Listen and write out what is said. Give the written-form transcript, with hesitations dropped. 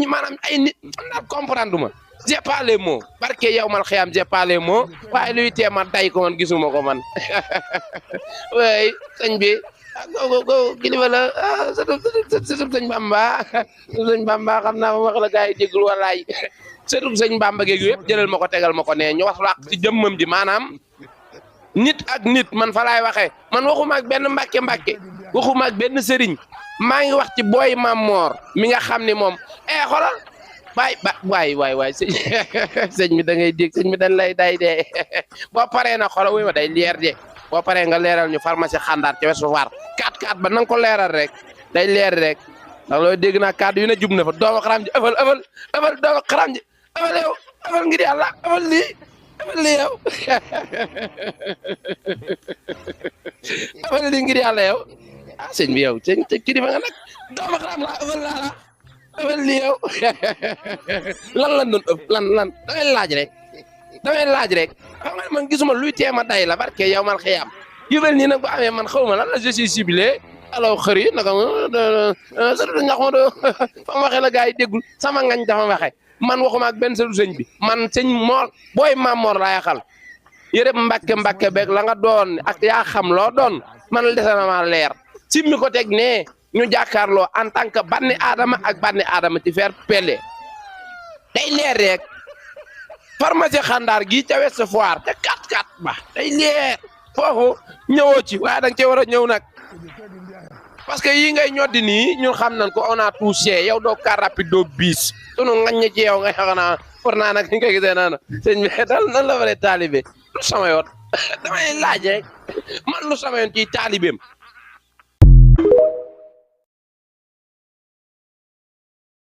maanaam ay nit ndax comprendre ma j'ai pas les mots barke yow mal xiyam j'ai pas les mots waaye luy tee ma day ko man gisuma ko man way sëñ bi go kilifa la sëtub sëñ Bamba sëñ Bamba xam naa wax la gars yi déggul walaay sëtub sëñ Bamba geeg yëpp jëlal ma ko tegal ma ko ne ñu wax wax ci jëmmam ji maanaam nit ak nit man fa laay waxee man waxuma ak benn mbàkke waxuma ak benn sëriñ maa ngi wax ci booy Mamor mi nga xam ni moom xoolal waay sëñ mi da ngay dégg sëñ mi dañ lay day dee boo paree na xoolal wuy ma day leer de boo paree nga leeral ñu pharmacie xandaar ci wesu waar 4-4 ba nanga ko leeral rek day leer rek ndax loolu dégg naa kàddu yu ne jub na fa doomu xaram ji ëfal doomu xaram ji ëfal yow ëfal ngir yàlla ëfal lii yow ëfal lii ngir yàlla yow sëñ bi yow sëñ kilifa nga nag doomu xaram la ëfal lii yow lan doon ëpp lan damay laaj rek xam nga man gisuma luy teema day la barke yow mal xiyam yu mel nii nag bu amee man xaw ma lan la je suis ciblé alors xër yi naka sa ñax ma do fa ma waxee la gars yi déggul sama ngañ dafa waxe man waxuma ak benn sëñ bi man sëñ Mor booy Mamor laa yaxal yërëb mbàkke beeg la nga doon ak yaa xam loo doon man la dese na ma leer si mi ko teg ne ñu jàkkaarloo en tant que banni aadama ak banni aadama ci faire pelle day leer rek pharmacie xandaar gi ca Ouest Foire ca 4-4 ba day leer foofu ñëwoo ci waaye da nga cee war a ñëw nag parce que yii ngay ñoddi nii ñun xam nañ ko on a touché yow doo car rapide doo bis sunu ngañ ci yow ngay xanaa pour naa nag ni nga gisee naa sëñ bi dal nan la waree taalibe lu sama yoon damay laaj rek man lu sama yoon ciy taalibeem